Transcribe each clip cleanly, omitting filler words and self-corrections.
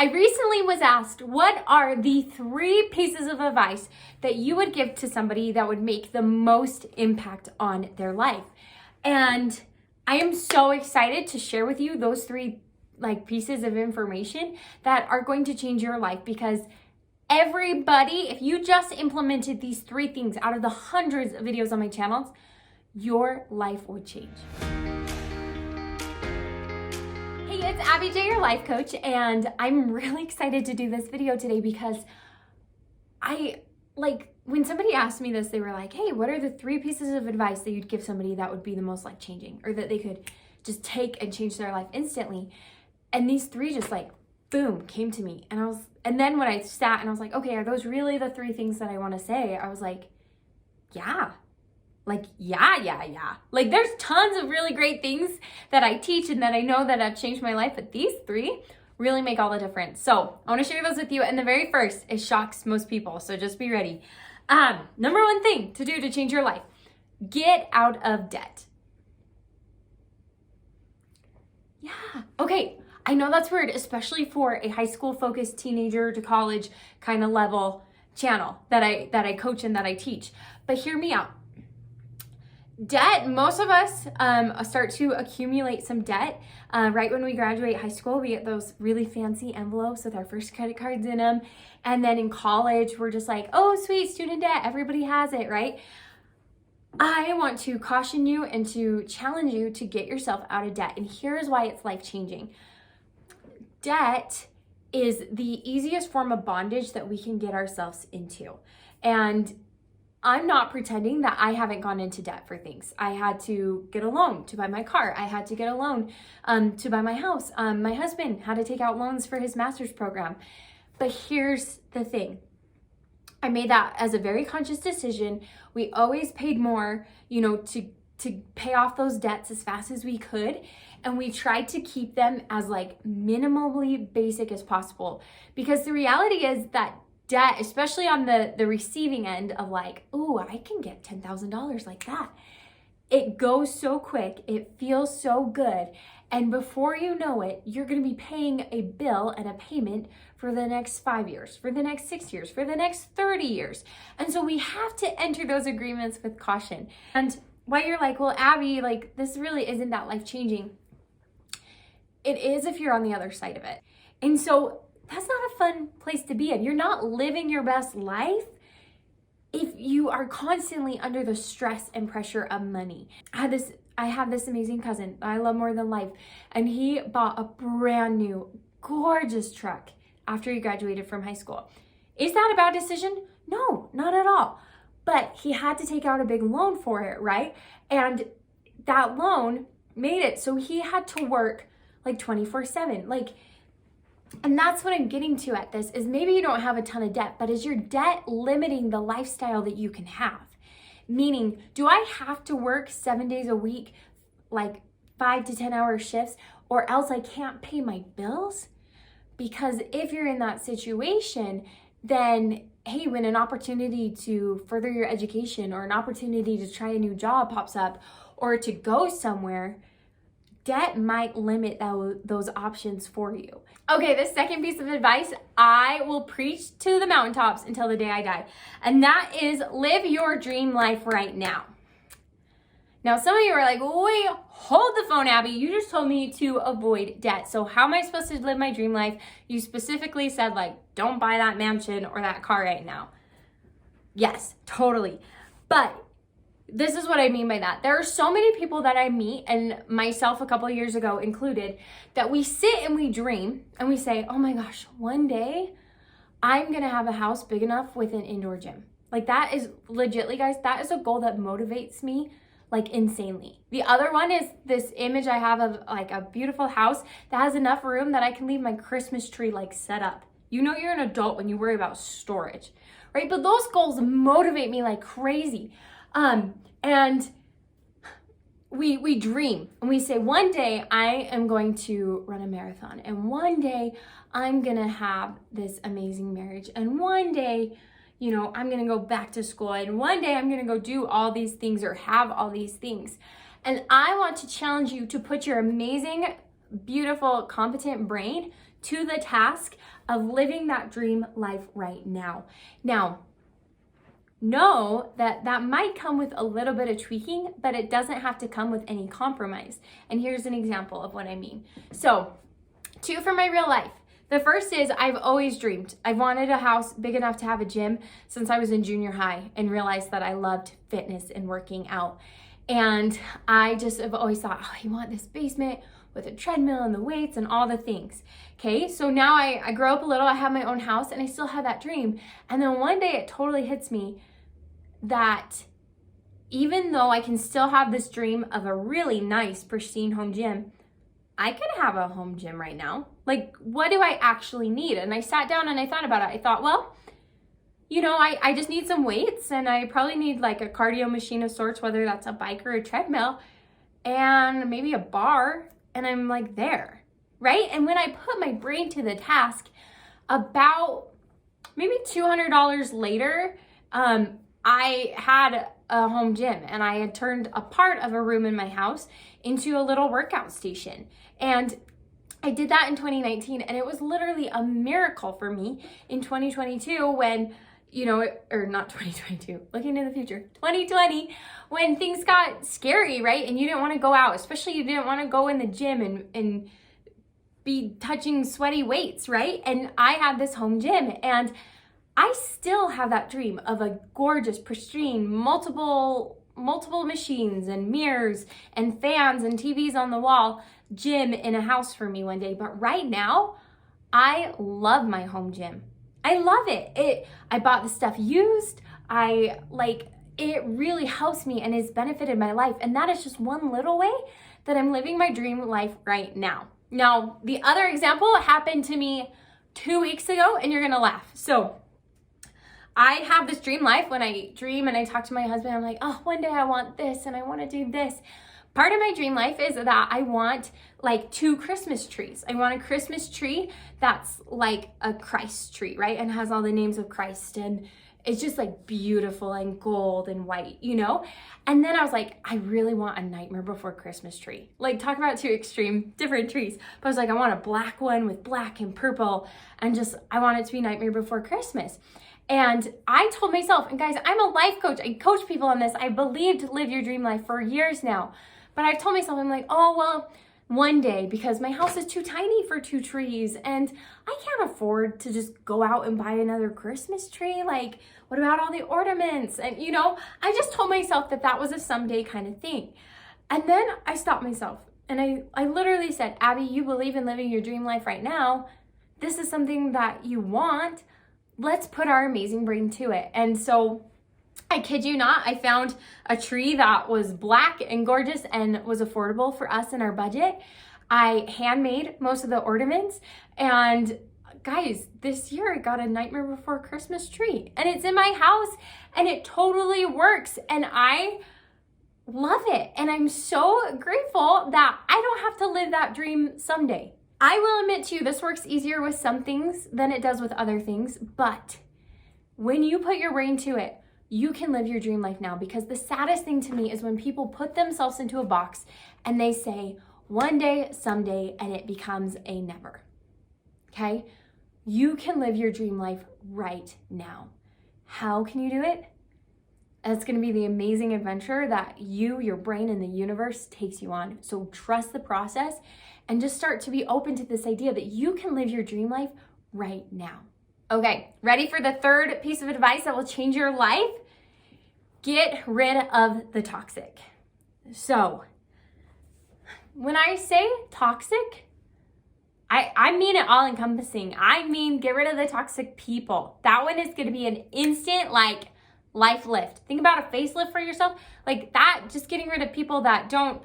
I recently was asked, what are the 3 pieces of advice that you would give to somebody that would make the most impact on their life? And I am so excited to share with you those 3 pieces of information that are going to change your life, because everybody, if you just implemented these 3 things out of the hundreds of videos on my channels, your life would change. Hey, it's Abbi J, your life coach, and I'm really excited to do this video today because when somebody asked me this, they were like, hey, what are the 3 pieces of advice that you'd give somebody that would be the most life-changing, or that they could just take and change their life instantly? And these 3 just boom, came to me. And then when I sat and I was like, okay, are those really the 3 things that I want to say? I was like, yeah. Yeah. There's tons of really great things that I teach and that I know that have changed my life, but these 3 really make all the difference. So I want to share those with you. And the very first, it shocks most people, so just be ready. Number 1 thing to do to change your life: get out of debt. Yeah, okay. I know that's weird, especially for a high school focused teenager to college kind of level channel that I coach and that I teach. But hear me out. Debt, most of us start to accumulate some debt right when we graduate high school. We get those really fancy envelopes with our first credit cards in them. And then in college, we're just like, oh, sweet, student debt. Everybody has it, right? I want to caution you and to challenge you to get yourself out of debt. And here's why it's life-changing. Debt is the easiest form of bondage that we can get ourselves into. And I'm not pretending that I haven't gone into debt for things. I had to get a loan to buy my car. I had to get a loan to buy my house. My husband had to take out loans for his master's program. But here's the thing. I made that as a very conscious decision. We always paid more, to pay off those debts as fast as we could. And we tried to keep them as minimally basic as possible. Because the reality is that debt, especially on the receiving end of oh, I can get $10,000 like that. It goes so quick. It feels so good. And before you know it, you're going to be paying a bill and a payment for the next 5 years, for the next 6 years, for the next 30 years. And so we have to enter those agreements with caution. And why you're like, well, Abbi, this really isn't that life-changing. It is if you're on the other side of it. And so that's not a fun place to be in. You're not living your best life if you are constantly under the stress and pressure of money. I have this amazing cousin I love more than life, and he bought a brand new, gorgeous truck after he graduated from high school. Is that a bad decision? No, not at all. But he had to take out a big loan for it, right? And that loan made it so he had to work 24/7. And that's what I'm getting to at this, is maybe you don't have a ton of debt, but is your debt limiting the lifestyle that you can have? Meaning, do I have to work 7 days a week, 5 to 10 hour shifts, or else I can't pay my bills? Because if you're in that situation, then hey, when an opportunity to further your education or an opportunity to try a new job pops up, or to go somewhere, debt might limit those options for you. Okay, the second piece of advice, I will preach to the mountaintops until the day I die. And that is, live your dream life right now. Now, some of you are like, wait, hold the phone, Abbi. You just told me to avoid debt. So how am I supposed to live my dream life? You specifically said, don't buy that mansion or that car right now. Yes, totally. But this is what I mean by that. There are so many people that I meet, and myself a couple of years ago included, that we sit and we dream and we say, oh my gosh, one day I'm going to have a house big enough with an indoor gym. That is legitly, guys, that is a goal that motivates me insanely. The other one is this image I have of a beautiful house that has enough room that I can leave my Christmas tree set up. You're an adult when you worry about storage, right? But those goals motivate me like crazy. And we dream and we say, one day I am going to run a marathon, and one day I'm going to have this amazing marriage, and one day, I'm going to go back to school, and one day I'm going to go do all these things or have all these things. And I want to challenge you to put your amazing, beautiful, competent brain to the task of living that dream life right now. Now, know that that might come with a little bit of tweaking, but it doesn't have to come with any compromise. And here's an example of what I mean. So, 2 from my real life. The first is I've always dreamed. I've wanted a house big enough to have a gym since I was in junior high and realized that I loved fitness and working out. And I just have always thought, oh, I want this basement with a treadmill and the weights and all the things. Okay, so now I grow up a little, I have my own house and I still have that dream. And then one day it totally hits me that even though I can still have this dream of a really nice, pristine home gym, I could have a home gym right now. Like, what do I actually need? And I sat down and I thought about it. I thought, well, you know, I just need some weights and I probably need like a cardio machine of sorts, whether that's a bike or a treadmill, and maybe a bar, and I'm like there, right? And when I put my brain to the task, about maybe $200 later, I had a home gym and I had turned a part of a room in my house into a little workout station. And I did that in 2019 and it was literally a miracle for me in 2022 when, you know, or not 2022, looking to the future, 2020, when things got scary, right? And you didn't want to go out, especially you didn't want to go in the gym and be touching sweaty weights, right? And I had this home gym and I still have that dream of a gorgeous, pristine, multiple machines and mirrors and fans and TVs on the wall gym in a house for me one day. But right now, I love my home gym. I love it. I bought the stuff used. It really helps me and has benefited my life. And that is just one little way that I'm living my dream life right now. Now, the other example happened to me 2 weeks ago, and you're gonna laugh. So I have this dream life. When I dream and I talk to my husband, I'm like, oh, one day I want this and I want to do this. Part of my dream life is that I want like 2 Christmas trees. I want a Christmas tree that's like a Christ tree, right? And has all the names of Christ and it's just like beautiful and gold and white, you know? And then I was like, I really want a Nightmare Before Christmas tree. Like, talk about 2 extreme different trees. But I was like, I want a black one with black and purple and just, I want it to be Nightmare Before Christmas. And I told myself, and guys, I'm a life coach. I coach people on this. I believed live your dream life for years now. But I've told myself, I'm like, oh, well, one day, because my house is too tiny for 2 trees and I can't afford to just go out and buy another Christmas tree. Like, what about all the ornaments? And, you know, I just told myself that that was a someday kind of thing. And then I stopped myself and I literally said, Abbi, you believe in living your dream life right now. This is something that you want. Let's put our amazing brain to it. And so I kid you not, I found a tree that was black and gorgeous and was affordable for us in our budget. I handmade most of the ornaments, and guys, this year I got a Nightmare Before Christmas tree and it's in my house and it totally works and I love it. And I'm so grateful that I don't have to live that dream someday. I will admit to you, this works easier with some things than it does with other things, but when you put your brain to it, you can live your dream life now. Because the saddest thing to me is when people put themselves into a box and they say one day, someday, and it becomes a never. Okay? You can live your dream life right now. How can you do it? It's going to be the amazing adventure that you, your brain, and the universe takes you on. So trust the process and just start to be open to this idea that you can live your dream life right now. Okay, ready for the third piece of advice that will change your life? Get rid of the toxic. So, when I say toxic, I mean it all encompassing. I mean, get rid of the toxic people. That one is going to be an instant, like, life lift. Think about a facelift for yourself. Like that, just getting rid of people that don't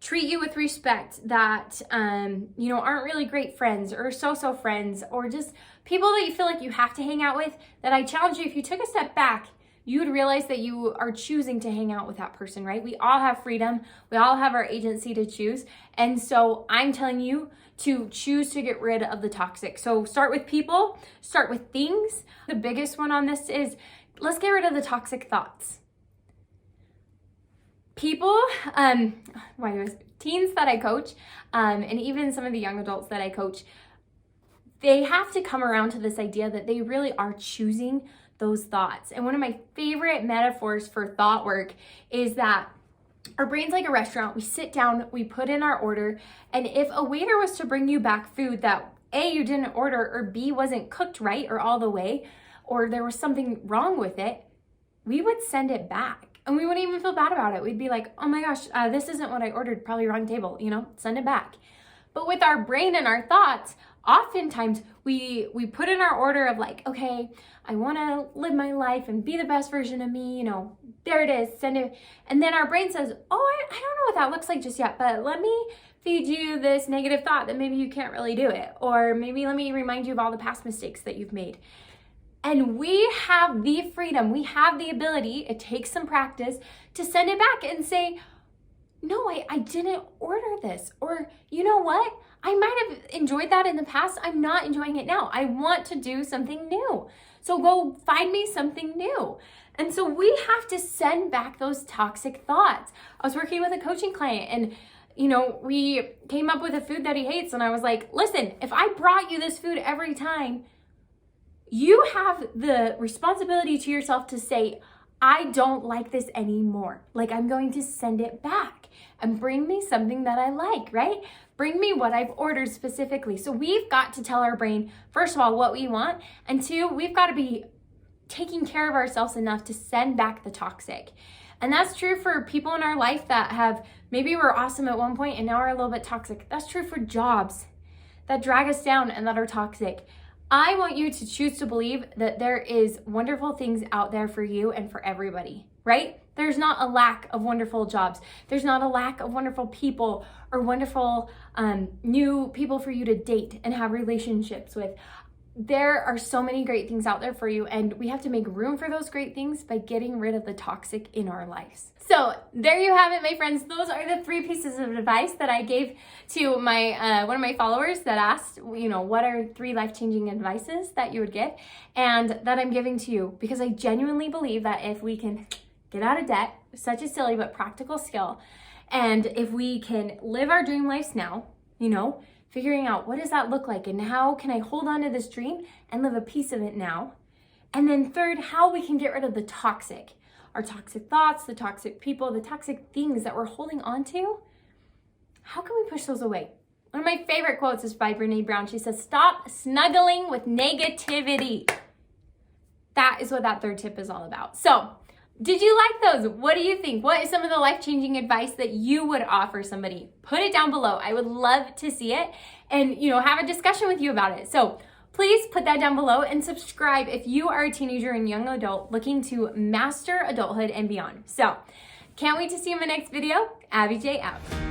treat you with respect, that, you know, aren't really great friends or so-so friends, or just people that you feel like you have to hang out with, that I challenge you, if you took a step back, you would realize that you are choosing to hang out with that person, right? We all have freedom. We all have our agency to choose. And so I'm telling you to choose to get rid of the toxic. So start with people, start with things. The biggest one on this is, let's get rid of the toxic thoughts. People, teens that I coach, and even some of the young adults that I coach, they have to come around to this idea that they really are choosing those thoughts. And one of my favorite metaphors for thought work is that our brain's like a restaurant. We sit down, we put in our order, and if a waiter was to bring you back food that A, you didn't order, or B, wasn't cooked right or all the way, or there was something wrong with it, we would send it back. And we wouldn't even feel bad about it. We'd be like, oh my gosh, this isn't what I ordered, probably wrong table, send it back. But with our brain and our thoughts, oftentimes we put in our order of like, okay, I want to live my life and be the best version of me, there it is, send it. And then our brain says, oh, I don't know what that looks like just yet, but let me feed you this negative thought that maybe you can't really do it. Or maybe let me remind you of all the past mistakes that you've made. And we have the freedom, we have the ability, it takes some practice, to send it back and say, no, I didn't order this. Or you know what? I might have enjoyed that in the past. I'm not enjoying it now. I want to do something new. So go find me something new. And so we have to send back those toxic thoughts. I was working with a coaching client and we came up with a food that he hates. And I was like, listen, if I brought you this food every time, you have the responsibility to yourself to say, I don't like this anymore. Like, I'm going to send it back and bring me something that I like, right? Bring me what I've ordered specifically. So we've got to tell our brain, first of all, what we want. And two, we've got to be taking care of ourselves enough to send back the toxic. And that's true for people in our life that have, maybe were awesome at one point and now are a little bit toxic. That's true for jobs that drag us down and that are toxic. I want you to choose to believe that there is wonderful things out there for you and for everybody, right? There's not a lack of wonderful jobs. There's not a lack of wonderful people or wonderful new people for you to date and have relationships with. There are so many great things out there for you, and we have to make room for those great things by getting rid of the toxic in our lives. So there you have it, my friends. Those are the 3 pieces of advice that I gave to my one of my followers that asked, what are 3 life-changing advices that you would give, and that I'm giving to you because I genuinely believe that if we can get out of debt, such a silly but practical skill, and if we can live our dream lives now, figuring out what does that look like and how can I hold on to this dream and live a piece of it now. And then third, how we can get rid of the toxic, our toxic thoughts, the toxic people, the toxic things that we're holding on to. How can we push those away? One of my favorite quotes is by Brene Brown. She says, stop snuggling with negativity. That is what that 3rd tip is all about. So did you like those? What do you think? What is some of the life-changing advice that you would offer somebody? Put it down below. I would love to see it and, have a discussion with you about it. So please put that down below and subscribe if you are a teenager and young adult looking to master adulthood and beyond. So can't wait to see you in my next video. Abbi J out.